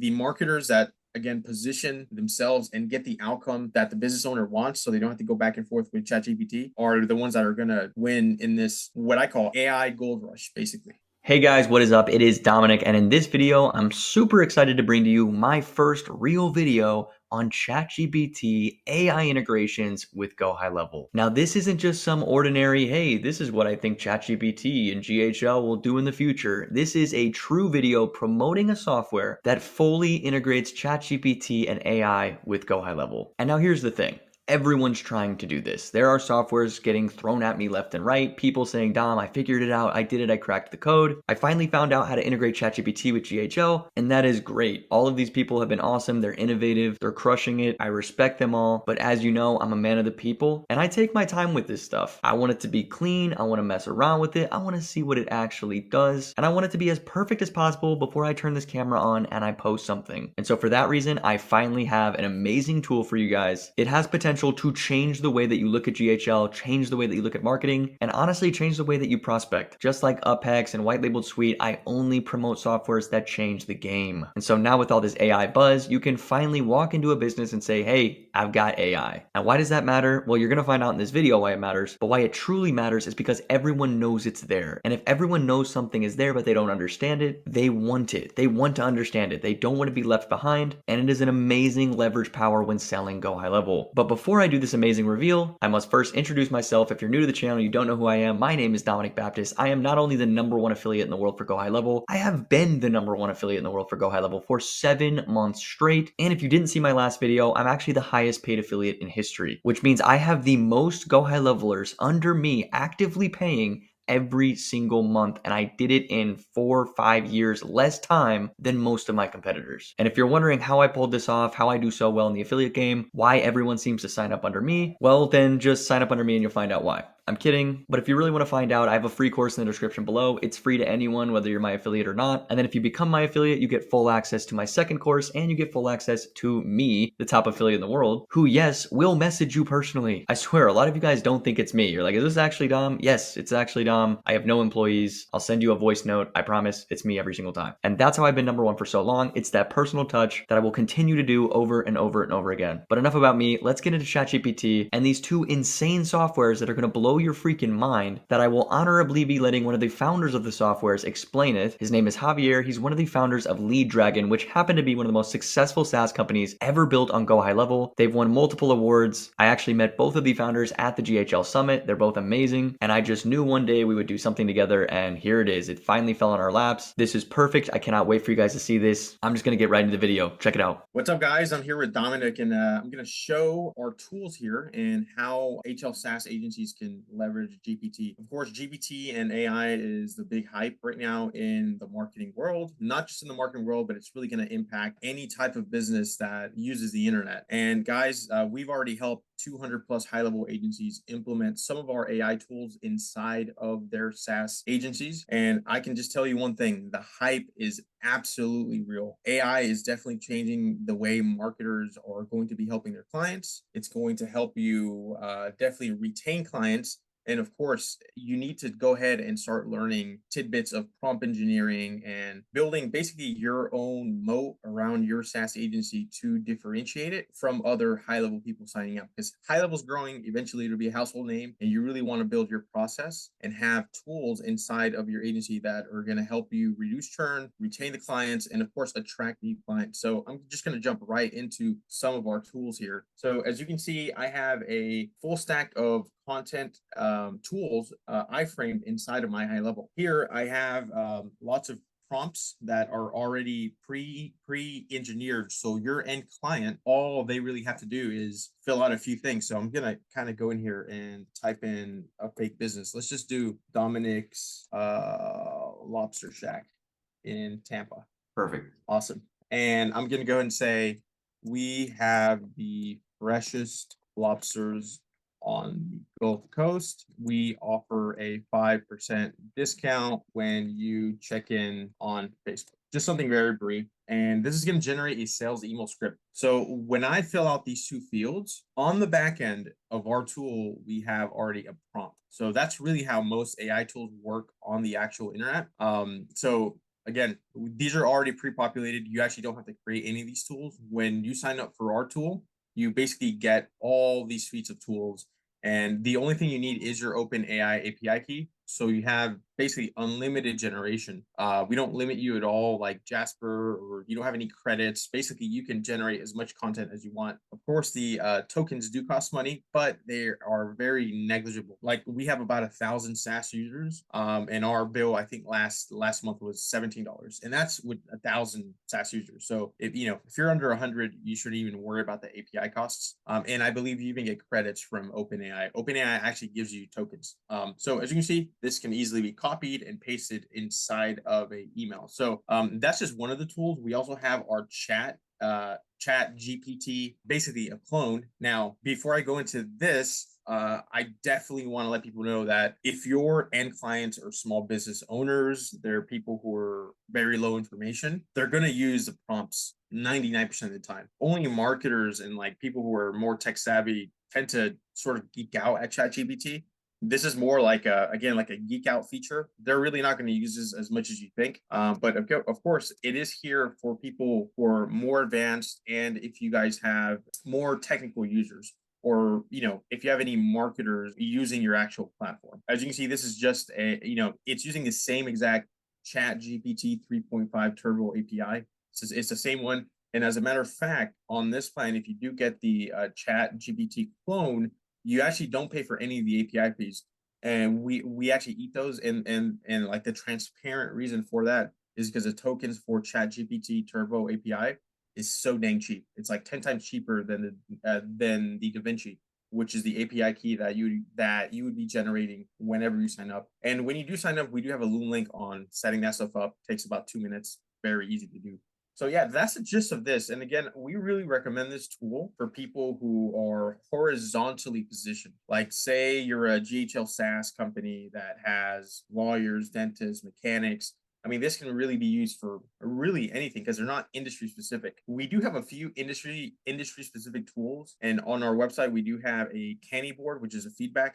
The marketers that again position themselves and get the outcome that the business owner wants so they don't have to go back and forth with Chat GPT are the ones that are going to win in this what I call AI gold rush, basically. Hey guys, what is up? It is Dominic, and in this video, I'm super excited to bring to you my first real video on ChatGPT AI integrations with Go High Level. Now, this isn't just some ordinary, hey, this is what I think ChatGPT and GHL will do in the future. This is a true video promoting a software that fully integrates ChatGPT and AI with Go High Level. And now here's the thing. Everyone's trying to do this. There are softwares getting thrown at me left and right. People saying, Dom, I figured it out. I did it. I cracked the code. I finally found out how to integrate ChatGPT with GHL, and that is great. All of these people have been awesome. They're innovative. They're crushing it. I respect them all. But as you know, I'm a man of the people, and I take my time with this stuff. I want it to be clean. I want to mess around with it. I want to see what it actually does. And I want it to be as perfect as possible before I turn this camera on and I post something. And so for that reason, I finally have an amazing tool for you guys. It has potential to change the way that you look at GHL, change the way that you look at marketing, and honestly change the way that you prospect. Just like UpHex and White Labeled Suite, I only promote softwares that change the game. And so now with all this AI buzz, you can finally walk into a business and say, hey, I've got AI. Now, why does that matter? Well, you're gonna find out in this video why it matters, but why it truly matters is because everyone knows it's there. And if everyone knows something is there, but they don't understand it, they want it. They want to understand it. They don't want to be left behind. And it is an amazing leverage power when selling Go High Level. But before I do this amazing reveal, I must first introduce myself. If you're new to the channel, you don't know who I am, my name is Dominic Baptist. I am not only the #1 affiliate in the world for Go High Level, I have been the #1 affiliate in the world for Go High Level for 7 months straight. And if you didn't see my last video, I'm actually the highest paid affiliate in history, which means I have the most Go High Levelers under me actively paying every single month, and I did it in 4 or 5 years less time than most of my competitors. And if you're wondering how I pulled this off, how I do so well in the affiliate game, why everyone seems to sign up under me, well then just sign up under me and you'll find out why. I'm kidding, but if you really want to find out, I have a free course in the description below. It's free to anyone, whether you're my affiliate or not. And then if you become my affiliate, you get full access to my second course and you get full access to me, the top affiliate in the world, who, yes, will message you personally. I swear, a lot of you guys don't think it's me. You're like, is this actually Dom? Yes, it's actually Dom. I have no employees. I'll send you a voice note. I promise it's me every single time. And that's how I've been #1 for so long. It's that personal touch that I will continue to do over and over and over again. But enough about me. Let's get into ChatGPT and these two insane softwares that are going to blow your freaking mind that I will honorably be letting one of the founders of the softwares explain it. His name is Javier. He's one of the founders of Lead Dragon, which happened to be one of the most successful SaaS companies ever built on Go High Level. They've won multiple awards. I actually met both of the founders at the GHL Summit. They're both amazing. And I just knew one day we would do something together, and here it is. It finally fell on our laps. This is perfect. I cannot wait for you guys to see this. I'm just going to get right into the video. Check it out. What's up, guys? I'm here with Dominic, and I'm going to show our tools here and how HL SaaS agencies can leverage GPT. Of course, GPT and AI is the big hype right now in the marketing world, not just in the marketing world, but it's really going to impact any type of business that uses the internet. And guys, we've already helped 200 plus high-level agencies implement some of our AI tools inside of their SaaS agencies. And I can just tell you one thing, the hype is absolutely real. AI is definitely changing the way marketers are going to be helping their clients. It's going to help you definitely retain clients. And of course, you need to go ahead and start learning tidbits of prompt engineering and building basically your own moat around your SaaS agency to differentiate it from other high-level people signing up. Because high level is growing, eventually it'll be a household name, and you really want to build your process and have tools inside of your agency that are going to help you reduce churn, retain the clients, and of course, attract new clients. So I'm just going to jump right into some of our tools here. So as you can see, I have a full stack of content tools I framed inside of my high level. Here I have lots of prompts that are already pre-engineered. So your end client, all they really have to do is fill out a few things. So I'm gonna kind of go in here and type in a fake business. Let's just do Dominic's Lobster Shack in Tampa. Perfect. Awesome. And I'm gonna go ahead and say we have the freshest lobsters on the Gulf Coast. We offer a 5% discount when you check in on Facebook. Just something very brief. And this is going to generate a sales email script. So when I fill out these two fields on the back end of our tool, we have already a prompt. So that's really how most AI tools work on the actual internet. So again, these are already pre-populated. You actually don't have to create any of these tools. When you sign up for our tool, you basically get all these suites of tools. And the only thing you need is your OpenAI API key. So you have basically unlimited generation. We don't limit you at all like Jasper, or you don't have any credits. Basically, you can generate as much content as you want. Of course, the tokens do cost money, but they are very negligible. Like we have about 1,000 SaaS users, and our bill I think last month was $17, and that's with 1,000 SaaS users. So if you're under 100, you shouldn't even worry about the API costs. And I believe you even get credits from OpenAI. OpenAI actually gives you tokens. So as you can see, this can easily be copied and pasted inside of an email. So that's just one of the tools. We also have our Chat GPT, basically a clone. Now, before I go into this, I definitely want to let people know that if your end clients are small business owners, they're people who are very low information, they're going to use the prompts 99% of the time. Only marketers and like people who are more tech savvy tend to sort of geek out at Chat GPT. This is more like again, like a geek out feature. They're really not going to use this as much as you think. But of course, it is here for people who are more advanced. And if you guys have more technical users, or if you have any marketers using your actual platform. As you can see, this is just it's using the same exact Chat GPT 3.5 Turbo API. It's the same one. And as a matter of fact, on this plan, if you do get the Chat GPT clone, you actually don't pay for any of the API fees. And we actually eat those. And like the transparent reason for that is because the tokens for Chat GPT Turbo API is so dang cheap. It's like 10 times cheaper than the DaVinci, which is the API key that you would be generating whenever you sign up. And when you do sign up, we do have a Loom link on setting that stuff up. It takes about 2 minutes. Very easy to do. So yeah, that's the gist of this. And again, we really recommend this tool for people who are horizontally positioned. Like say you're a GHL SaaS company that has lawyers, dentists, mechanics. I mean, this can really be used for really anything because they're not industry specific. We do have a few industry specific tools. And on our website, we do have a Canny board, which is a feedback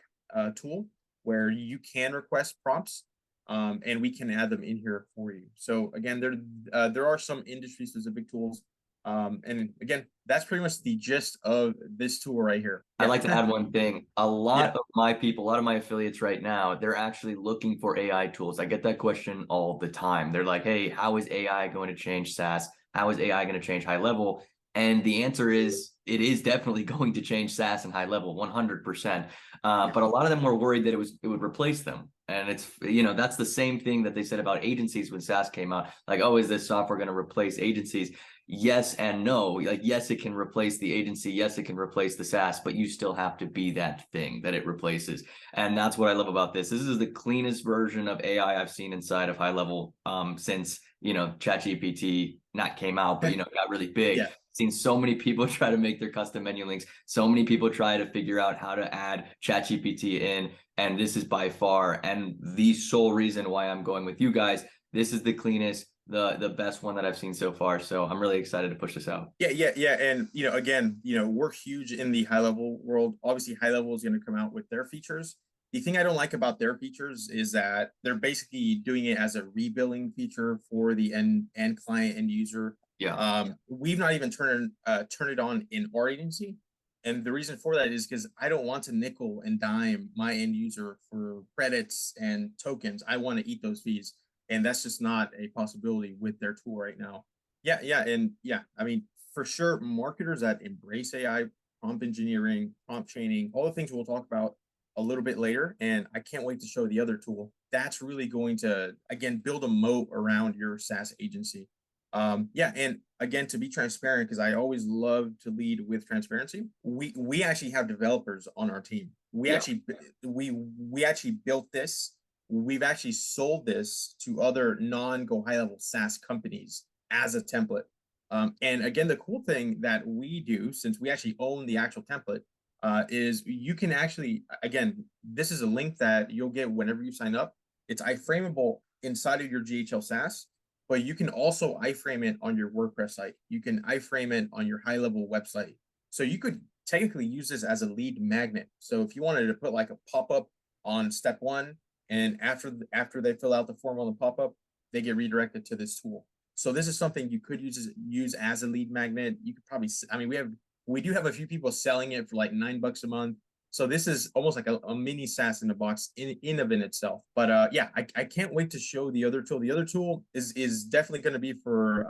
tool where you can request prompts. And we can add them in here for you. So again, there are some industry specific tools. And again, that's pretty much the gist of this tool right here. I'd like to add one thing. A lot Yeah. of my people, a lot of my affiliates right now, they're actually looking for AI tools. I get that question all the time. They're like, hey, how is AI going to change SaaS? How is AI going to change high level? And the answer is it is definitely going to change SaaS and high level 100%. But a lot of them were worried that it would replace them. And it's, that's the same thing that they said about agencies when SaaS came out. Like, oh, is this software going to replace agencies? Yes and no. Like, yes, it can replace the agency. Yes, it can replace the SaaS, but you still have to be that thing that it replaces. And that's what I love about this. This is the cleanest version of AI I've seen inside of high level since, ChatGPT not came out, but, got really big. Yeah. Seen so many people try to make their custom menu links. So many people try to figure out how to add ChatGPT in. And this is by far and the sole reason why I'm going with you guys. This is the cleanest, the best one that I've seen so far. So I'm really excited to push this out. Yeah. And again, we're huge in the high level world. Obviously, high level is going to come out with their features. The thing I don't like about their features is that they're basically doing it as a rebilling feature for the end client, end user. Yeah. We've not even turned it on in our agency. And the reason for that is because I don't want to nickel and dime my end user for credits and tokens. I want to eat those fees. And that's just not a possibility with their tool right now. Yeah. I mean, for sure, marketers that embrace AI, prompt engineering, prompt training, all the things we'll talk about a little bit later. And I can't wait to show the other tool. That's really going to, again, build a moat around your SaaS agency. Yeah, and again, to be transparent, because I always love to lead with transparency. We actually have developers on our team. We actually built this. We've actually sold this to other non-go high level SaaS companies as a template. And again, the cool thing that we do, since we actually own the actual template, is you can actually, again, this is a link that you'll get whenever you sign up. It's iframeable inside of your GHL SaaS, but you can also iframe it on your WordPress site. You can iframe it on your high level website. So you could technically use this as a lead magnet. So if you wanted to put like a pop-up on step one, and after they fill out the form on the pop-up, they get redirected to this tool. So this is something you could use as a lead magnet. You could probably, I mean, we do have a few people selling it for like $9 a month. So this is almost like a mini SaaS in the box in of in itself. But yeah, I can't wait to show the other tool. The other tool is definitely going to be for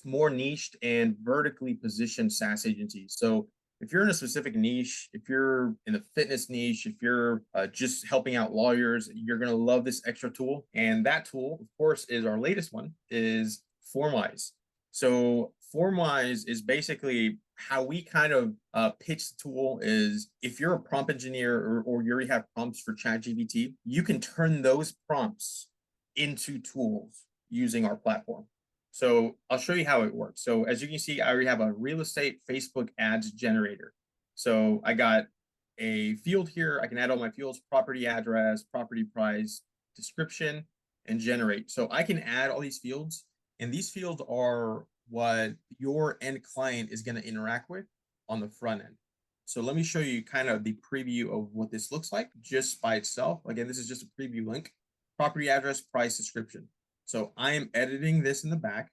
more niched and vertically positioned SaaS agencies. So if you're in a specific niche, if you're in the fitness niche, if you're just helping out lawyers, you're going to love this extra tool. And that tool, of course, is our latest one, is Formwise. So Formwise is basically how we kind of pitch the tool is if you're a prompt engineer or you already have prompts for Chat GPT, you can turn those prompts into tools using our platform. So I'll show you how it works. So as you can see, I already have a real estate Facebook ads generator. So I got a field here. I can add all my fields: property address, property price, description, and generate. So I can add all these fields, and these fields are what your end client is going to interact with on the front end. So let me show you kind of the preview of what this looks like just by itself. Again, this is just a preview link: property address, price, description. So I am editing this in the back.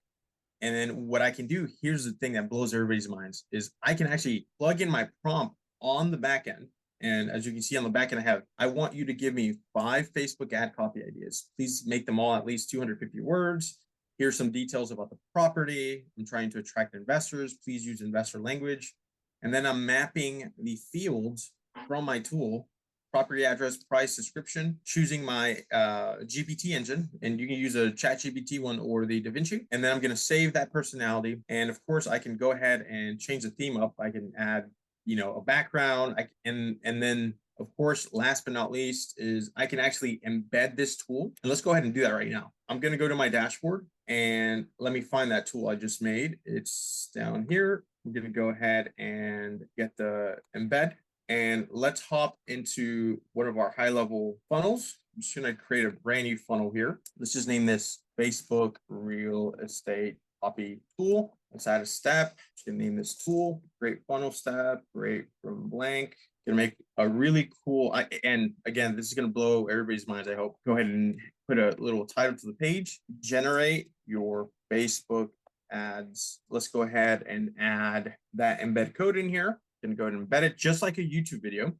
And then what I can do, here's the thing that blows everybody's minds, is I can actually plug in my prompt on the back end. And as you can see on the back end, I want you to give me 5 Facebook ad copy ideas. Please make them all at least 250 words. Here's some details about the property. I'm trying to attract investors. Please use investor language. And then I'm mapping the fields from my tool: property address, price, description, choosing my GPT engine, and you can use a Chat GPT one or the DaVinci. And then I'm going to save that personality. And of course, I can go ahead and change the theme up. I can add, a background. And then, of course, last but not least, is I can actually embed this tool. And let's go ahead and do that right now. I'm going to go to my dashboard and let me find that tool I just made. It's down here. I'm going to go ahead and get the embed. And let's hop into one of our high-level funnels. I'm just going to create a brand new funnel here. Let's just name this Facebook Real Estate Copy Tool. Let's add a step. Just going to name this tool. Great funnel step. Great from blank. Going to make a really cool, and again, this is going to blow everybody's minds, I hope. Go ahead and put a little title to the page. Generate your Facebook ads. Let's go ahead and add that embed code in here. Going to go ahead and embed it just like a YouTube video.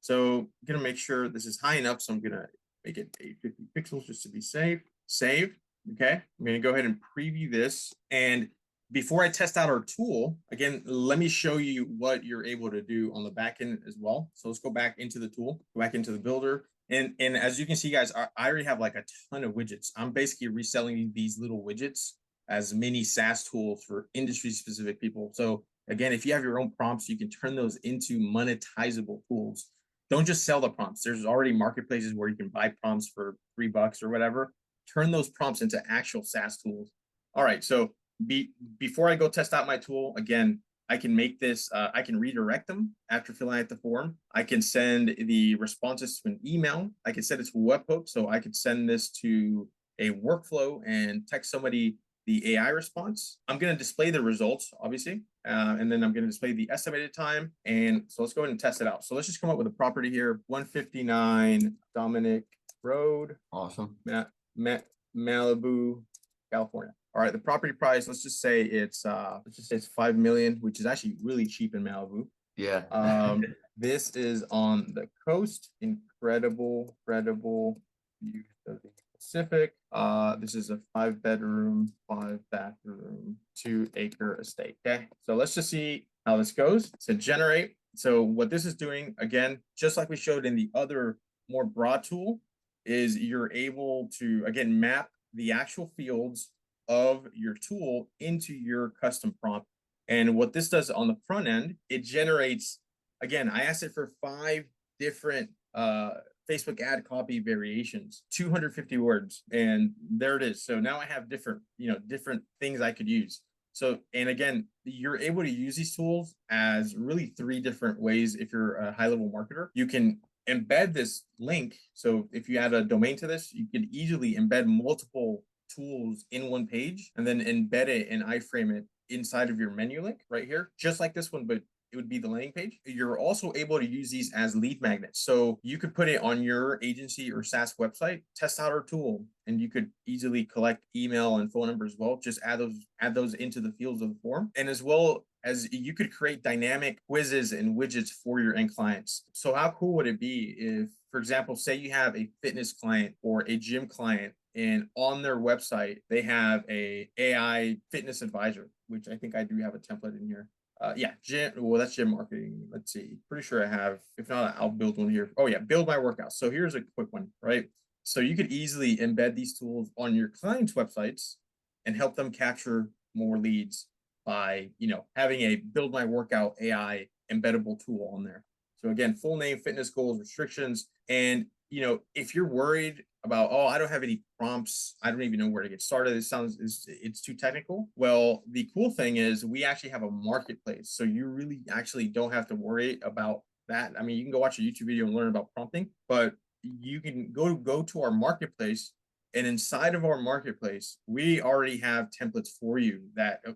So I'm going to make sure this is high enough. So I'm going to make it 850 pixels just to be safe. Save. Okay. I'm going to go ahead and preview this. And before I test out our tool, again, let me show you what you're able to do on the back end as well. So let's go back into the tool, go back into the builder. And as you can see, guys, I already have like a ton of widgets. I'm basically reselling these little widgets as mini SaaS tools for industry specific people. So again, if you have your own prompts, you can turn those into monetizable tools. Don't just sell the prompts. There's already marketplaces where you can buy prompts for $3 or whatever. Turn those prompts into actual SaaS tools. All right, so before I go test out my tool, again, I can make this, I can redirect them after filling out the form. I can send the responses to an email. I can send it to a webhook. So I could send this to a workflow and text somebody the AI response. I'm going to display the results, obviously, and then I'm going to display the estimated time. And so let's go ahead and test it out. So let's just come up with a property here: 159 Dominic Road. Awesome. Malibu, California. All right, the property price, let's just say it's $5 million, which is actually really cheap in Malibu. Yeah. This is on the coast. Incredible views of the Pacific. This is a 5-bedroom, 5-bathroom, 2-acre estate. Okay, so let's just see how this goes. So generate. So what this is doing, again, just like we showed in the other more broad tool, is you're able to, again, map the actual fields of your tool into your custom prompt. And what this does on the front end, it generates, again, I asked it for 5 different Facebook ad copy variations, 250 words, and there it is. So now I have different things I could use. So, and again, you're able to use these tools as really 3 different ways. If you're a high-level marketer, you can embed this link. So if you add a domain to this, you can easily embed multiple tools in one page and then embed it and iframe it inside of your menu link right here, just like this one, but it would be the landing page. You're also able to use these as lead magnets. So you could put it on your agency or SaaS website, test out our tool, and you could easily collect email and phone number as well. Just add those into the fields of the form. And as well as you could create dynamic quizzes and widgets for your end clients. So how cool would it be if, for example, say you have a fitness client or a gym client, and on their website, they have a AI fitness advisor, which I think I do have a template in here. Yeah, gym. Well, that's gym marketing. Let's see. Pretty sure I have. If not, I'll build one here. Oh yeah, build my workouts. So here's a quick one, right? So you could easily embed these tools on your clients' websites and help them capture more leads by, having a build my workout AI embeddable tool on there. So again, full name, fitness goals, restrictions, and if you're worried about, oh, I don't have any prompts, I don't even know where to get started, it's too technical. Well, the cool thing is we actually have a marketplace, so you really actually don't have to worry about that. I mean, you can go watch a YouTube video and learn about prompting, but you can go to our marketplace, and inside of our marketplace, we already have templates for you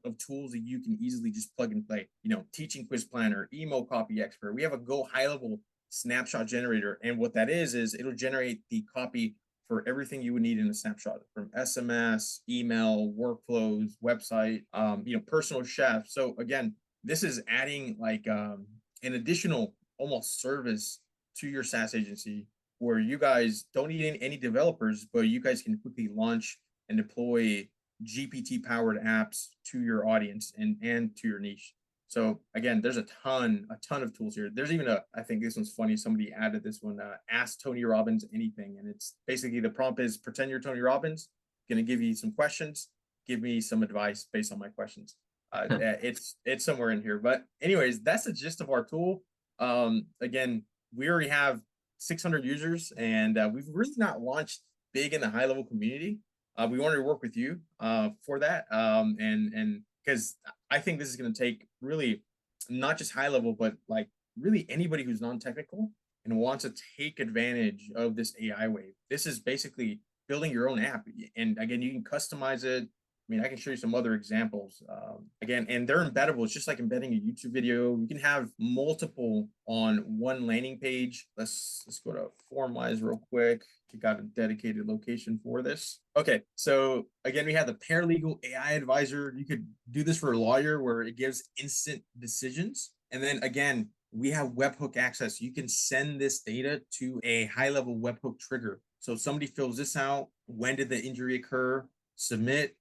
of tools that you can easily just plug and play. Teaching quiz planner, email copy expert. We have a Go high level snapshot generator, and what that is it'll generate the copy for everything you would need in a snapshot, from SMS, email, workflows, website, personal chef. So again, this is adding like an additional almost service to your SaaS agency, where you guys don't need any developers, but you guys can quickly launch and deploy GPT powered apps to your audience and to your niche. So again, there's a ton of tools here. There's even I think this one's funny. Somebody added this one, ask Tony Robbins anything. And it's basically, the prompt is, pretend you're Tony Robbins, going to give you some questions, give me some advice based on my questions. It's somewhere in here. But anyways, that's the gist of our tool. Again, we already have 600 users, and we've really not launched big in the high level community. We wanted to work with you for that. And because I think this is going to take really not just high level, but like really anybody who's non-technical and wants to take advantage of this AI wave. This is basically building your own app. And again, you can customize it. I mean, I can show you some other examples. Again, and they're embeddable. It's just like embedding a YouTube video. You can have multiple on one landing page. Let's go to Formwise real quick. You got a dedicated location for this. Okay, so again, we have the paralegal AI advisor. You could do this for a lawyer, where it gives instant decisions. And then again, we have webhook access. You can send this data to a high-level webhook trigger. So if somebody fills this out, when did the injury occur, submit,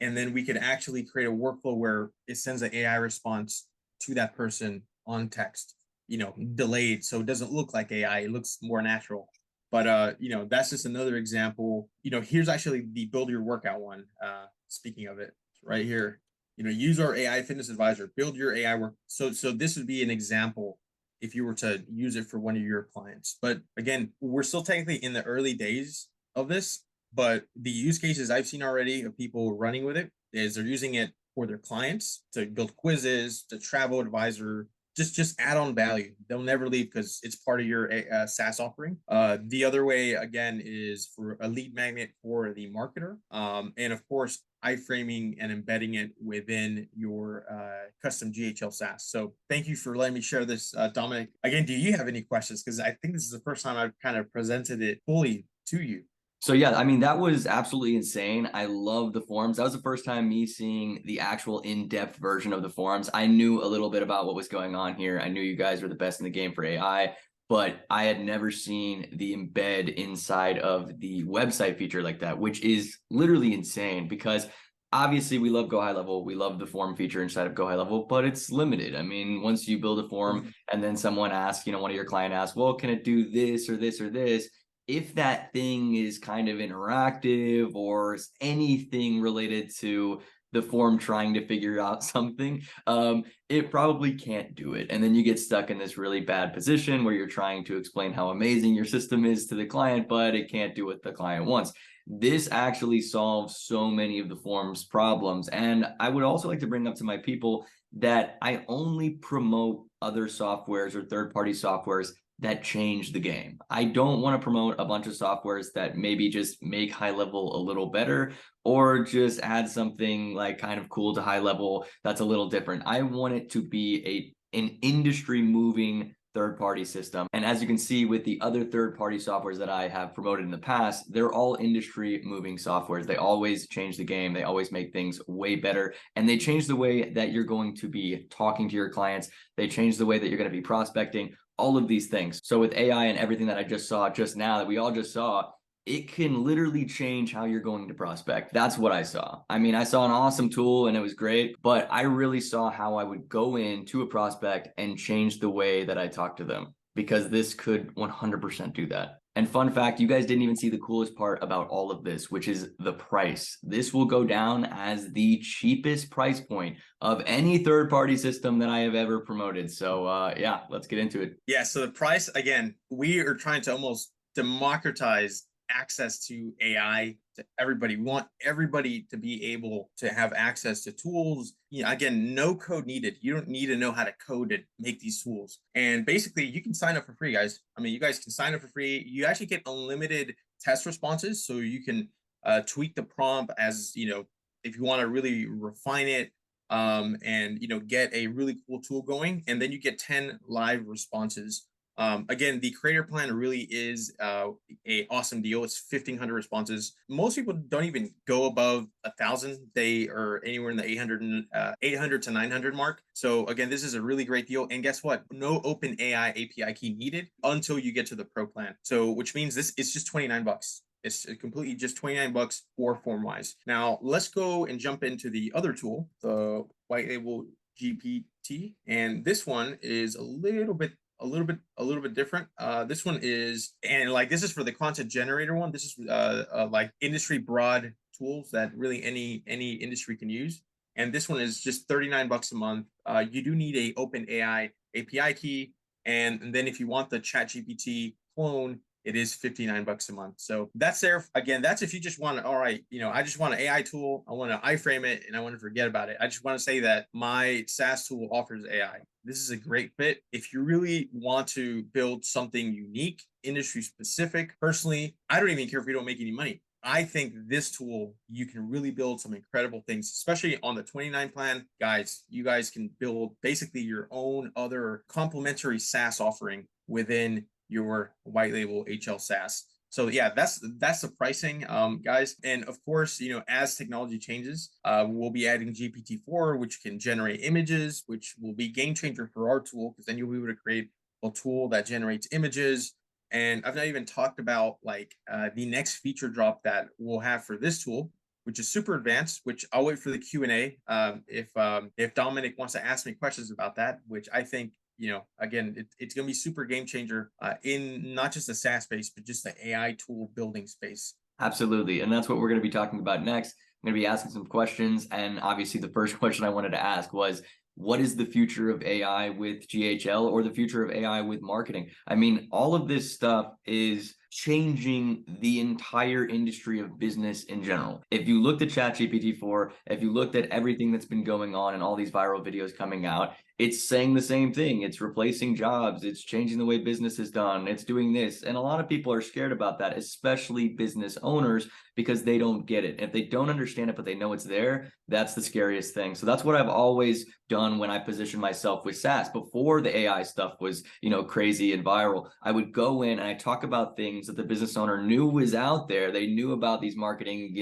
and then we could actually create a workflow where it sends an AI response to that person on text, delayed. So it doesn't look like AI, it looks more natural. But, that's just another example. Here's actually the build your workout one. Speaking of it, right here, use our AI fitness advisor, build your AI work. So this would be an example if you were to use it for one of your clients. But again, we're still technically in the early days of this. But the use cases I've seen already of people running with it is they're using it for their clients to build quizzes, to travel advisor, just add on value. They'll never leave because it's part of your SaaS offering. The other way, again, is for a lead magnet for the marketer. And of course, iframing and embedding it within your custom GHL SaaS. So thank you for letting me share this, Dominic. Again, do you have any questions? Because I think this is the first time I've kind of presented it fully to you. So yeah, I mean, that was absolutely insane. I love the forums. That was the first time me seeing the actual in-depth version of the forums. I knew a little bit about what was going on here. I knew you guys were the best in the game for AI, but I had never seen the embed inside of the website feature like that, which is literally insane, because obviously we love Go High Level. We love the form feature inside of Go High Level, but it's limited. I mean, once you build a form and then someone asks, one of your client asks, well, can it do this or this or this? If that thing is kind of interactive or anything related to the form trying to figure out something, it probably can't do it. And then you get stuck in this really bad position where you're trying to explain how amazing your system is to the client, but it can't do what the client wants. This actually solves so many of the form's problems. And I would also like to bring up to my people that I only promote other softwares or third-party softwares that change the game. I don't want to promote a bunch of softwares that maybe just make high level a little better, or just add something like kind of cool to high level that's a little different. I want it to be a an industry moving third-party system. And as you can see with the other third-party softwares that I have promoted in the past, they're all industry moving softwares. They always change the game. They always make things way better. And they change the way that you're going to be talking to your clients. They change the way that you're going to be prospecting, all of these things. So with AI and everything that I just saw just now, that we all just saw, it can literally change how you're going to prospect. That's what I saw. I mean, I saw an awesome tool and it was great, but I really saw how I would go into a prospect and change the way that I talk to them, because this could 100% do that. And fun fact, you guys didn't even see the coolest part about all of this, which is the price. This will go down as the cheapest price point of any third-party system that I have ever promoted. So yeah, let's get into it. Yeah, so the price, again, we are trying to almost democratize access to AI to everybody. We want everybody to be able to have access to tools. Again, no code needed. You don't need to know how to code to make these tools. And basically, you can sign up for free, guys. I mean, you guys can sign up for free. You actually get unlimited test responses, so you can tweak the prompt as if you want to really refine it, and get a really cool tool going, and then you get 10 live responses. Again, the creator plan really is a awesome deal. It's 1,500 responses. Most people don't even go above 1,000. They are anywhere in the 800 to 900 mark. So again, this is a really great deal. And guess what? No open AI API key needed until you get to the pro plan. So which means it's just 29 bucks. It's completely just 29 bucks for Formwise. Now let's go and jump into the other tool, the white label GPT. And this one is a little bit different. This one is, and like this is for the content generator one. This is like industry broad tools that really any industry can use. And this one is just 39 bucks a month. You do need a open AI API key, and then if you want the Chat GPT clone, it is 59 bucks a month. So that's there. Again, that's if you just want to, all right, I just want an AI tool. I want to iframe it and I want to forget about it. I just want to say that my SaaS tool offers AI. This is a great fit. If you really want to build something unique, industry specific, personally, I don't even care if you don't make any money. I think this tool, you can really build some incredible things, especially on the 29 plan. Guys, you guys can build basically your own other complementary SaaS offering within your white label HL SaaS. So yeah, that's the pricing, guys. And of course, as technology changes, we'll be adding GPT-4, which can generate images, which will be game changer for our tool, because then you'll be able to create a tool that generates images. And I've not even talked about like the next feature drop that we'll have for this tool, which is super advanced, which I'll wait for the Q&A if Dominic wants to ask me questions about that, which I think again, it's going to be super game changer in not just the SaaS space, but just the AI tool building space. Absolutely. And that's what we're going to be talking about next. I'm going to be asking some questions. And obviously, the first question I wanted to ask was, what is the future of AI with GHL, or the future of AI with marketing? I mean, all of this stuff is changing the entire industry of business in general. If you looked at ChatGPT 4, if you looked at everything that's been going on and all these viral videos coming out, it's saying the same thing. It's replacing jobs. It's changing the way business is done. It's doing this. And a lot of people are scared about that, especially business owners, because they don't get it. If they don't understand it, but they know it's there, that's the scariest thing. So that's what I've always done when I position myself with SaaS. Before the AI stuff was, crazy and viral, I would go in and I talk about things that the business owner knew was out there. They knew about these marketing,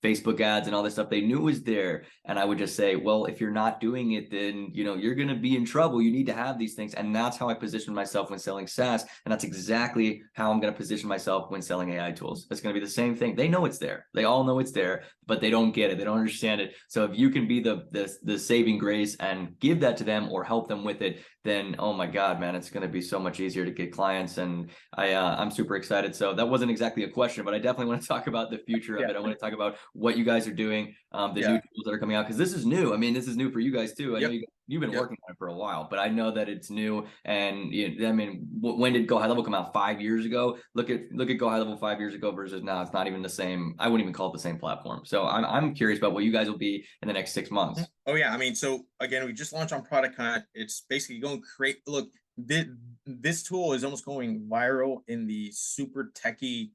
Facebook ads and all this stuff. They knew was there. And I would just say, well, if you're not doing it, then, you're going to be in trouble. You need to have these things. And that's how I position myself when selling SaaS. And that's exactly how I'm going to position myself when selling AI tools. It's going to be the same thing. They know it's there. They all know it's there, but they don't get it. They don't understand it. So if you can be the saving grace and give that to them or help them with it, then, oh my God, man, it's going to be so much easier to get clients. And I'm super excited. So that wasn't exactly a question, but I definitely want to talk about the future of it. I want to talk about what you guys are doing, the new tools that are coming out, because this is new. I mean, this is new for you guys too. I know you've been working on it for a while, but I know that it's new. And I mean, when did Go High Level come out? 5 years ago. Look at Go High Level 5 years ago versus now. It's not even the same. I wouldn't even call it the same platform. So I'm curious about what you guys will be in the next 6 months. Oh yeah, I mean, so again, we just launched on Product Hunt. It's basically going to create. Look, this tool is almost going viral in the super techie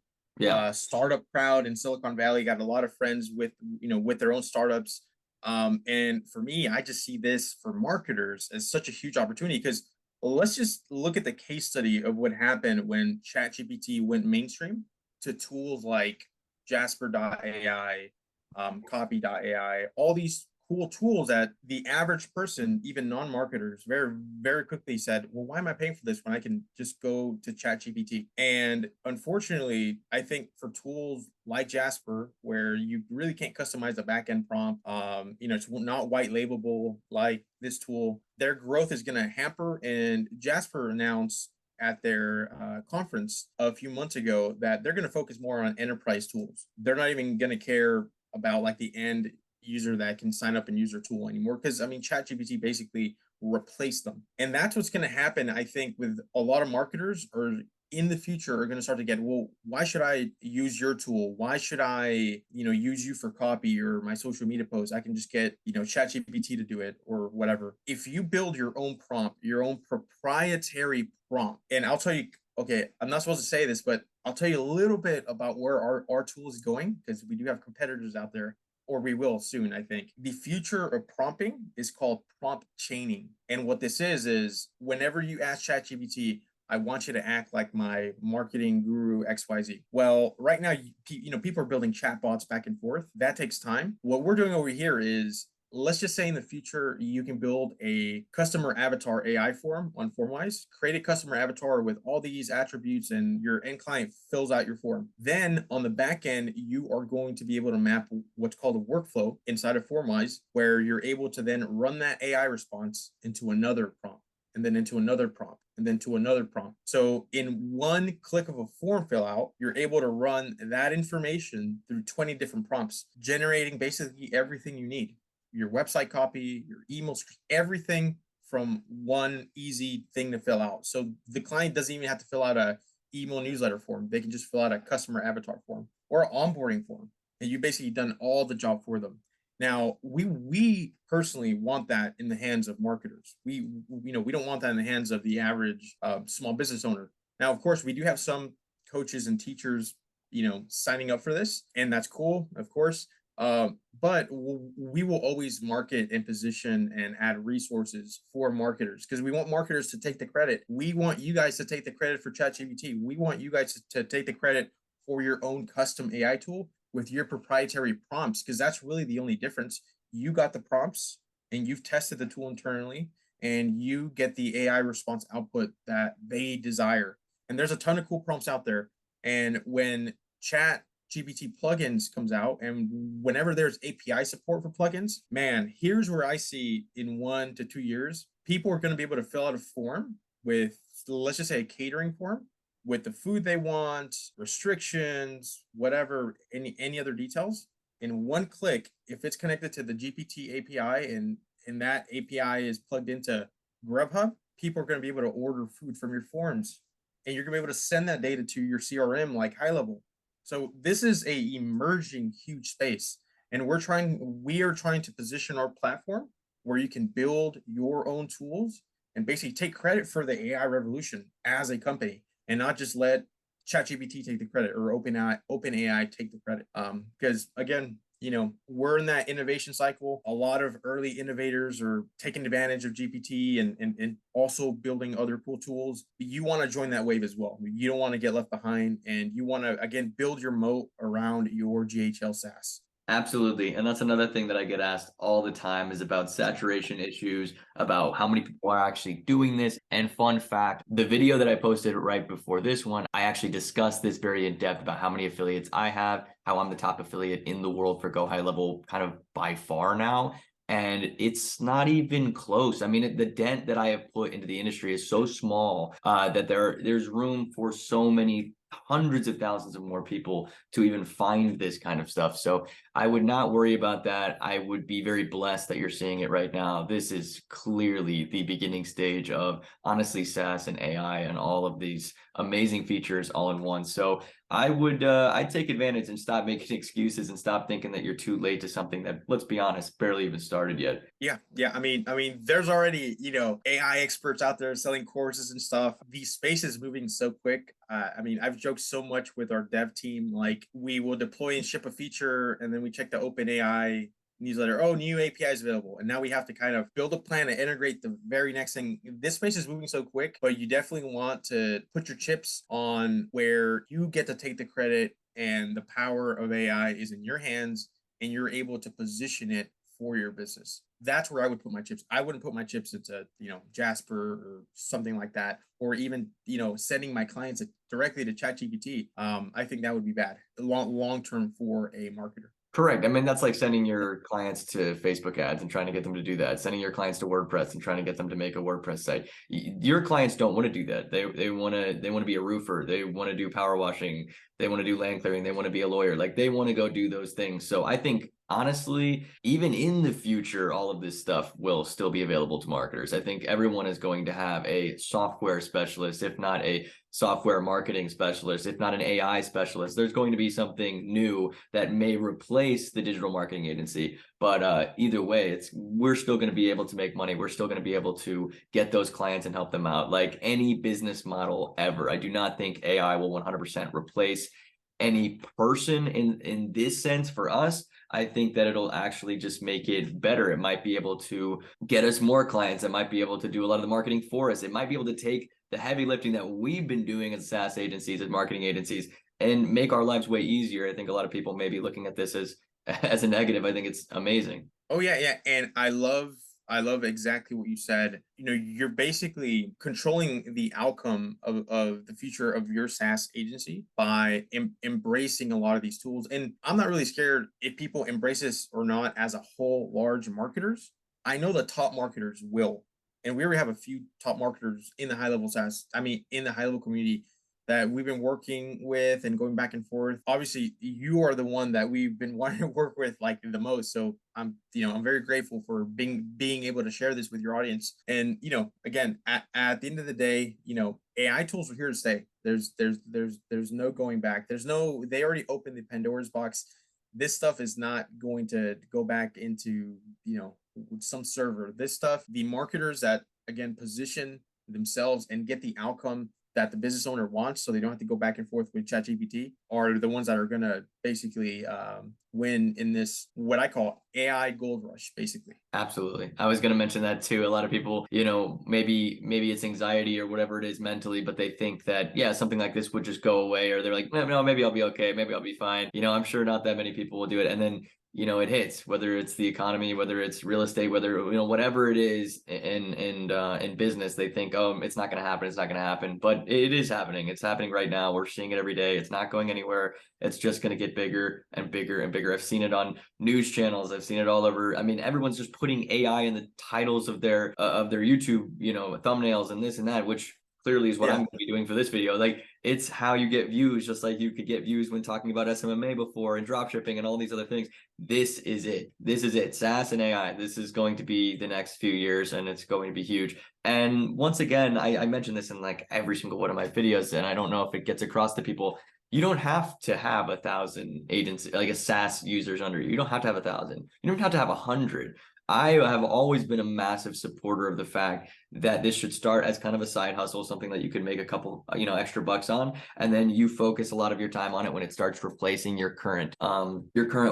startup crowd in Silicon Valley. Got a lot of friends with their own startups. And for me, I just see this for marketers as such a huge opportunity because let's just look at the case study of what happened when ChatGPT went mainstream to tools like Jasper.ai, Copy.ai, all these cool tools that the average person, even non-marketers, very, very quickly said, well, why am I paying for this when I can just go to ChatGPT? And unfortunately, I think for tools like Jasper, where you really can't customize the backend prompt, it's not white labelable like this tool, their growth is going to hamper. And Jasper announced at their conference a few months ago that they're going to focus more on enterprise tools. They're not even going to care about like the end user that can sign up and use their tool anymore. Because I mean, ChatGPT basically replaced them. And that's what's going to happen, I think, with a lot of marketers or in the future are going to start to get, well, why should I use your tool? Why should I, use you for copy or my social media posts? I can just get, Chat GPT to do it or whatever. If you build your own prompt, your own proprietary prompt, and I'll tell you, okay, I'm not supposed to say this, but I'll tell you a little bit about where our tool is going because we do have competitors out there, or we will soon, I think. The future of prompting is called prompt chaining. And what this is whenever you ask ChatGPT, I want you to act like my marketing guru XYZ. Well, right now, people are building chatbots back and forth. That takes time. What we're doing over here is, let's just say in the future, you can build a customer avatar AI form on Formwise, create a customer avatar with all these attributes, and your end client fills out your form. Then on the back end, you are going to be able to map what's called a workflow inside of Formwise, where you're able to then run that AI response into another prompt, and then into another prompt, and then to another prompt. So in one click of a form fill out, you're able to run that information through 20 different prompts, generating basically everything you need. Your website copy, your email, everything from one easy thing to fill out. So the client doesn't even have to fill out a email newsletter form. They can just fill out a customer avatar form or an onboarding form. And you basically done all the job for them. Now, we personally want that in the hands of marketers. We don't want that in the hands of the average small business owner. Now, of course, we do have some coaches and teachers, signing up for this, and that's cool, of course. But we will always market and position and add resources for marketers because we want marketers to take the credit. We want you guys to take the credit for ChatGPT. We want you guys to take the credit for your own custom AI tool with your proprietary prompts, because that's really the only difference. You got the prompts and you've tested the tool internally, and you get the AI response output that they desire. And there's a ton of cool prompts out there. And when Chat GPT plugins comes out, and whenever there's API support for plugins, man, here's where I see in 1 to 2 years, people are going to be able to fill out a form with, let's just say, a catering form with the food they want, restrictions, whatever, any other details. In one click, if it's connected to the GPT API and that API is plugged into Grubhub, people are going to be able to order food from your forms, and you're going to be able to send that data to your CRM like High Level. So this is a emerging huge space, and we are trying to position our platform where you can build your own tools and basically take credit for the AI revolution as a company, and not just let ChatGPT take the credit or OpenAI take the credit. Because again, we're in that innovation cycle. A lot of early innovators are taking advantage of GPT and also building other cool tools. You want to join that wave as well. You don't want to get left behind, and you want to, again, build your moat around your GHL SaaS. Absolutely. And that's another thing that I get asked all the time is about saturation issues, about how many people are actually doing this. And fun fact, the video that I posted right before this one, I actually discussed this very in depth about how many affiliates I have, how I'm the top affiliate in the world for Go High Level kind of by far now. And it's not even close. I mean, the dent that I have put into the industry is so small that there's room for so many hundreds of thousands of more people to even find this kind of stuff. So I would not worry about that. I would be very blessed that you're seeing it right now. This is clearly the beginning stage of, honestly, SaaS and AI and all of these amazing features all in one. So I'd take advantage and stop making excuses and stop thinking that you're too late to something that, let's be honest, barely even started yet. Yeah. I mean, there's already, AI experts out there selling courses and stuff. These spaces moving so quick. I've joked so much with our dev team, like we will deploy and ship a feature, and then we check the OpenAI newsletter, oh, new APIs available. And now we have to kind of build a plan to integrate the very next thing. This space is moving so quick, but you definitely want to put your chips on where you get to take the credit and the power of AI is in your hands and you're able to position it for your business. That's where I would put my chips. I wouldn't put my chips into, Jasper or something like that, or even, sending my clients directly to Chat GPT. I think that would be bad long term for a marketer. Correct. I mean, that's like sending your clients to Facebook ads and trying to get them to do that. Sending your clients to WordPress and trying to get them to make a WordPress site. Your clients don't want to do that. They want to be a roofer. They want to do power washing. They want to do land clearing. They want to be a lawyer. Like they want to go do those things. So I think honestly, even in the future, all of this stuff will still be available to marketers. I think everyone is going to have a software specialist, if not a software marketing specialist, if not an AI specialist. There's going to be something new that may replace the digital marketing agency. But either way, we're still going to be able to make money. We're still going to be able to get those clients and help them out. Like any business model ever, I do not think AI will 100% replace any person in this sense for us. I think that it'll actually just make it better. It might be able to get us more clients. It might be able to do a lot of the marketing for us. It might be able to take the heavy lifting that we've been doing as SaaS agencies, as marketing agencies, and make our lives way easier. I think a lot of people may be looking at this as a negative. I think it's amazing. Oh yeah, yeah. And I love exactly what you said. You're basically controlling the outcome of the future of your SaaS agency by embracing a lot of these tools. And I'm not really scared if people embrace this or not as a whole large marketers. I know the top marketers will. And we already have a few top marketers in the high level SaaS, in the high level community that we've been working with and going back and forth. Obviously, you are the one that we've been wanting to work with like the most. So I'm very grateful for being able to share this with your audience. And again, at the end of the day, AI tools are here to stay. There's no going back. They already opened the Pandora's box. This stuff is not going to go back into some server. This stuff, the marketers that again position themselves and get the outcome that the business owner wants, so they don't have to go back and forth with ChatGPT, are the ones that are going to basically win in this what I call AI gold rush, basically. Absolutely. I was going to mention that too. A lot of people, maybe it's anxiety or whatever it is mentally, but they think that, yeah, something like this would just go away, or they're like, no, maybe I'll be okay. Maybe I'll be fine. I'm sure not that many people will do it. And then it hits, whether it's the economy, whether it's real estate, whether, whatever it is in business, they think, oh, it's not going to happen. It's not going to happen. But it is happening. It's happening right now. We're seeing it every day. It's not going anywhere. It's just going to get bigger and bigger and bigger. I've seen it on news channels. I've seen it all over. I mean, everyone's just putting AI in the titles of their YouTube, thumbnails and this and that, which clearly is what I'm going to be doing for this video. Like, it's how you get views, just like you could get views when talking about SMMA before and drop shipping and all these other things. This is it. This is it. SaaS and AI. This is going to be the next few years, and it's going to be huge. And once again, I mentioned this in like every single one of my videos, and I don't know if it gets across to people. You don't have to have 1,000 agents, like a SaaS users under you. You don't have to have 1,000. You don't have to have 100. I have always been a massive supporter of the fact that this should start as kind of a side hustle, something that you could make a couple, extra bucks on, and then you focus a lot of your time on it when it starts replacing your current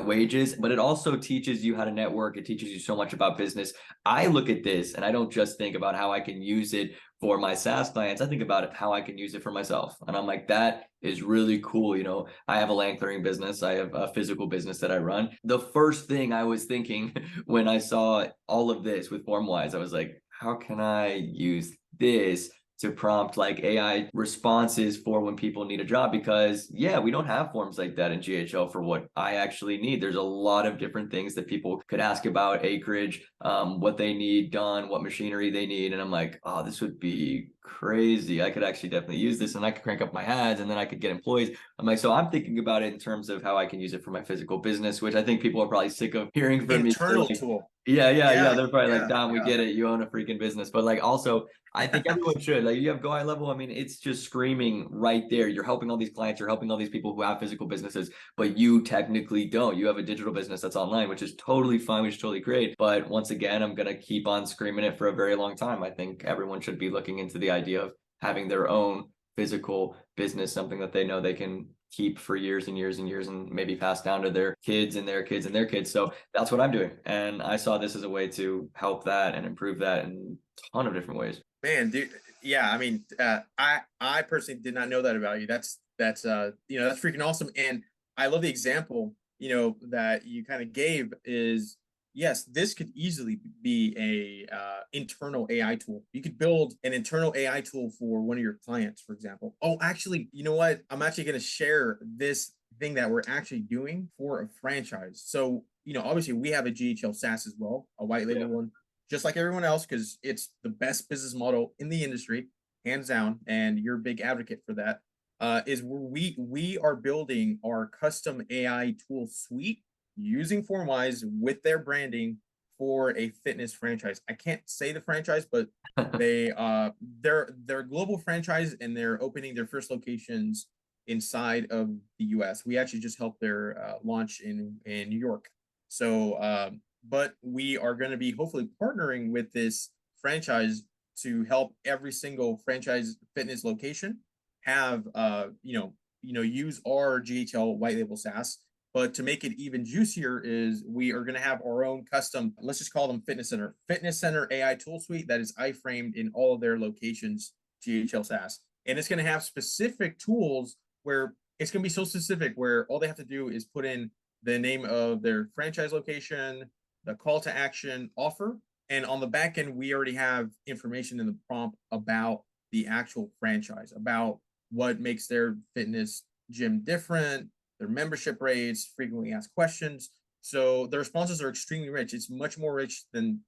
wages. But it also teaches you how to network. It teaches you so much about business. I look at this and I don't just think about how I can use it for my SaaS clients. I think about it, how I can use it for myself. And I'm like, that is really cool. I have a land clearing business. I have a physical business that I run. The first thing I was thinking when I saw all of this with Formwise, I was like, how can I use this to prompt like AI responses for when people need a job? Because yeah, we don't have forms like that in GHL for what I actually need. There's a lot of different things that people could ask about: acreage, what they need done, what machinery they need. And I'm like, oh, this would be crazy. I could actually definitely use this, and I could crank up my ads, and then I could get employees. I'm like, so I'm thinking about it in terms of how I can use it for my physical business, which I think people are probably sick of hearing from me. Internal tool. Yeah. They're probably like, Dom, we get it. You own a freaking business. But like, also, I think everyone should. Like, you have Go High Level. I mean, it's just screaming right there. You're helping all these clients. You're helping all these people who have physical businesses, but you technically don't. You have a digital business that's online, which is totally fine, which is totally great. But once again, I'm going to keep on screaming it for a very long time. I think everyone should be looking into the idea of having their own physical business, something that they know they can keep for years and years and years and maybe pass down to their kids and their kids and their kids. So that's what I'm doing. And I saw this as a way to help that and improve that in a ton of different ways. Man, dude, yeah, I mean, I personally did not know that about you. That's that's freaking awesome. And I love the example, that you kind of gave is yes, this could easily be a internal AI tool. You could build an internal AI tool for one of your clients, for example. Oh, actually, you know what? I'm actually going to share this thing that we're actually doing for a franchise. So, obviously we have a GHL SaaS as well, a white label one, just like everyone else, because it's the best business model in the industry, hands down, and you're a big advocate for that. Is where we are building our custom AI tool suite using Formwise with their branding for a fitness franchise. I can't say the franchise, but they're a global franchise and they're opening their first locations inside of the US. We actually just helped their launch in New York. So but we are going to be hopefully partnering with this franchise to help every single franchise fitness location have use our GHL white label SaaS. But to make it even juicier is we are going to have our own custom, let's just call them Fitness Center AI tool suite that is iframed in all of their locations, GHL SaaS. And it's going to have specific tools where it's going to be so specific where all they have to do is put in the name of their franchise location, the call to action offer. And on the back end, we already have information in the prompt about the actual franchise, about what makes their fitness gym different, their membership rates, frequently asked questions. So the responses are extremely rich. It's much more rich than,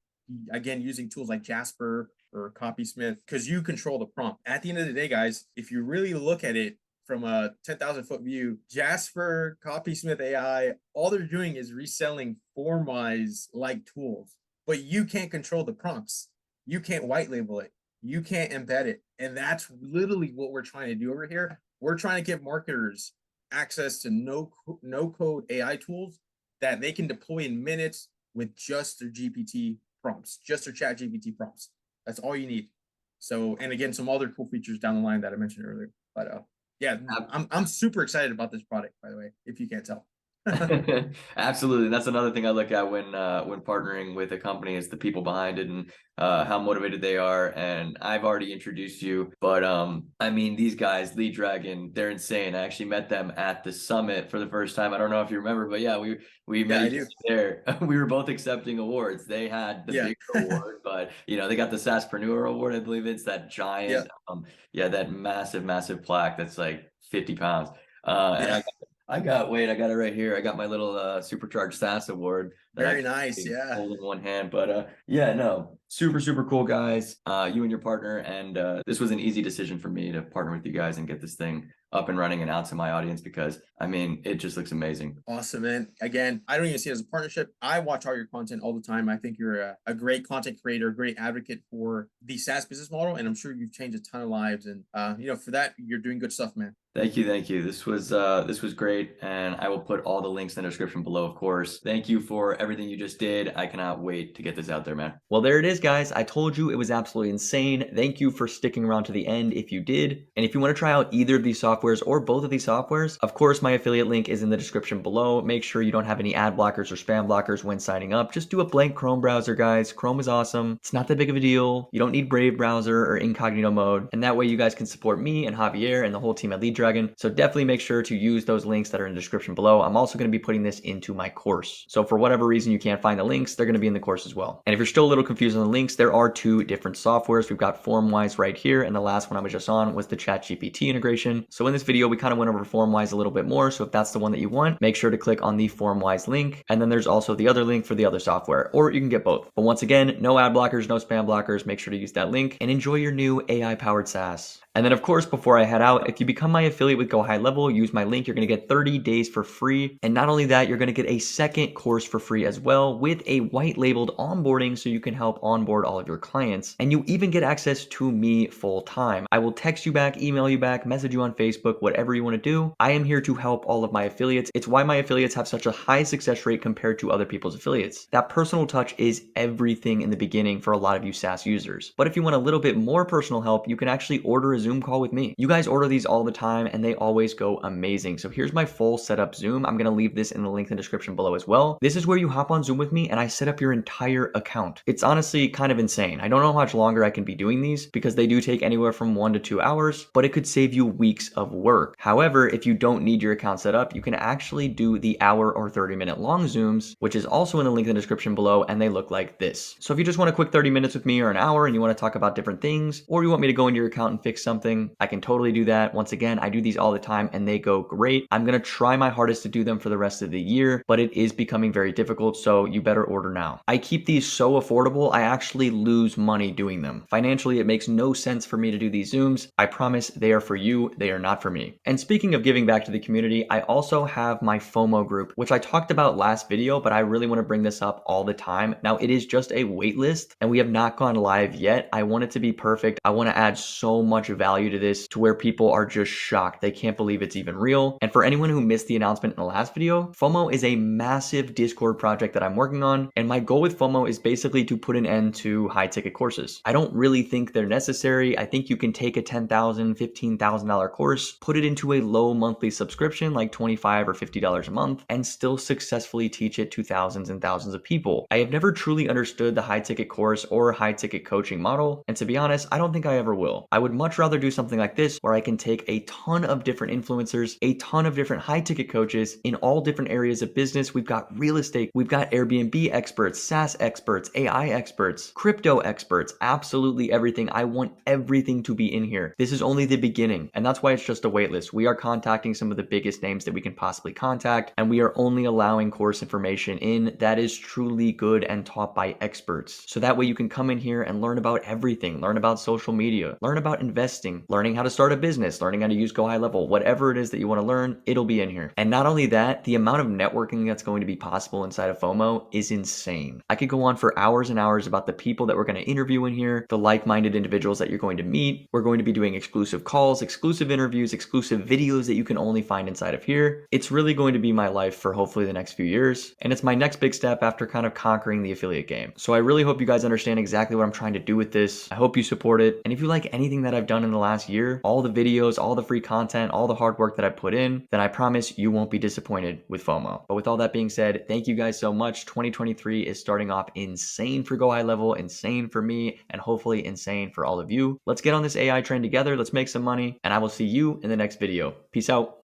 again, using tools like Jasper or Copysmith, because you control the prompt. At the end of the day, guys, if you really look at it from a 10,000 foot view, Jasper, Copysmith AI, all they're doing is reselling Formwise like tools, but you can't control the prompts. You can't white label it. You can't embed it. And that's literally what we're trying to do over here. We're trying to give marketers access to no code AI tools that they can deploy in minutes with just their GPT prompts, just their Chat GPT prompts. That's all you need. So, and again, some other cool features down the line that I mentioned earlier. But yeah, I'm super excited about this product, by the way, if you can't tell. Absolutely. That's another thing I look at when partnering with a company is the people behind it and how motivated they are. And I've already introduced you, but I mean, these guys, Lead Dragon, they're insane. I actually met them at the summit for the first time. I don't know if you remember, but yeah, we met each other there. We were both accepting awards. They had the bigger award, but they got the SaaSpreneur award. I believe it's that giant, that massive plaque that's like 50 pounds. And I got it right here. I got my little supercharged SaaS award that Very nice. hold in one hand. But yeah, no, super cool, guys. You and your partner, and this was an easy decision for me to partner with you guys and get this thing up and running and out to my audience because I mean it just looks amazing. Awesome, man. Again, I don't even see it as a partnership. I watch all your content all the time. I think you're a great content creator, a great advocate for the SaaS business model, and I'm sure you've changed a ton of lives. And for that, you're doing good stuff, man. Thank you. This was great, and I will put all the links in the description below, of course. Thank you for everything you just did. I cannot wait to get this out there, man. Well, there it is, guys. I told you it was absolutely insane. Thank you for sticking around to the end if you did. And if you want to try out either of these softwares or both of these softwares, of course, my affiliate link is in the description below. Make sure you don't have any ad blockers or spam blockers when signing up. Just do a blank Chrome browser, guys. Chrome is awesome. It's not that big of a deal. You don't need Brave browser or incognito mode. And that way you guys can support me and Javier and the whole team at Lead Dragon. So definitely make sure to use those links that are in the description below. I'm also going to be putting this into my course. So for whatever reason you can't find the links, they're going to be in the course as well. And if you're still a little confused on the links, there are two different softwares. We've got Formwise right here, and the last one I was just on was the Chat GPT integration. So in this video, we kind of went over Formwise a little bit more. So if that's the one that you want, make sure to click on the Formwise link. And then there's also the other link for the other software, or you can get both. But once again, no ad blockers, no spam blockers. Make sure to use that link and enjoy your new AI powered SaaS. And then of course, before I head out, if you become my affiliate with Go High Level, use my link, you're going to get 30 days for free. And not only that, you're going to get a second course for free as well with a white labeled onboarding so you can help onboard all of your clients. And you even get access to me full time. I will text you back, email you back, message you on Facebook, whatever you want to do. I am here to help all of my affiliates. It's why my affiliates have such a high success rate compared to other people's affiliates. That personal touch is everything in the beginning for a lot of you SaaS users. But if you want a little bit more personal help, you can actually order a Zoom call with me. You guys order these all the time and they always go amazing. So here's my full setup Zoom. I'm going to leave this in the link in the description below as well. This is where you hop on Zoom with me and I set up your entire account. It's honestly kind of insane. I don't know how much longer I can be doing these because they do take anywhere from 1 to 2 hours, but it could save you weeks of work. However, if you don't need your account set up, you can actually do the hour or 30-minute long Zooms, which is also in the link in the description below, and they look like this. So if you just want a quick 30 minutes with me or an hour and you want to talk about different things, or you want me to go into your account and fix something, I can totally do that. Once again, I do these all the time and they go great. I'm going to try my hardest to do them for the rest of the year, but it is becoming very difficult, so you better order now. I keep these so affordable, I actually lose money doing them. Financially, it makes no sense for me to do these Zooms. I promise they are for you, they are not for me. And speaking of giving back to the community, I also have my FOMO group, which I talked about last video, but I really want to bring this up all the time. Now, it is just a wait list and we have not gone live yet. I want it to be perfect. I want to add so much value to this to where people are just shocked. They can't believe it's even real. And for anyone who missed the announcement in the last video, FOMO is a massive Discord project that I'm working on. And my goal with FOMO is basically to put an end to high ticket courses. I don't really think they're necessary. I think you can take a $10,000, $15,000 course, put it into a low monthly subscription like $25 or $50 a month, and still successfully teach it to thousands and thousands of people. I have never truly understood the high ticket course or high ticket coaching model. And to be honest, I don't think I ever will. I would much rather do something like this where I can take a ton of different influencers, a ton of different high ticket coaches in all different areas of business. We've got real estate, we've got Airbnb experts, SaaS experts, AI experts, crypto experts, absolutely everything. I want everything to be in here. This is only the beginning, and that's why it's just a wait list. We are contacting some of the biggest names that we can possibly contact, and we are only allowing course information in that is truly good and taught by experts. So that way you can come in here and learn about everything, learn about social media, learn about investing, learning how to start a business, learning how to use Go High Level, whatever it is that you want to learn, it'll be in here. And not only that, the amount of networking that's going to be possible inside of FOMO is insane. I could go on for hours and hours about the people that we're going to interview in here, the like-minded individuals that you're going to meet. We're going to be doing exclusive calls, exclusive interviews, exclusive videos that you can only find inside of here. It's really going to be my life for hopefully the next few years. And it's my next big step after kind of conquering the affiliate game. So I really hope you guys understand exactly what I'm trying to do with this. I hope you support it. And if you like anything that I've done in the last year, all the videos, all the free content, all the hard work that I put in, then I promise you won't be disappointed with FOMO. But with all that being said, thank you guys so much. 2023 is starting off insane for Go High Level, insane for me, and hopefully insane for all of you. Let's get on this AI train together. Let's make some money, and I will see you in the next video. Peace out.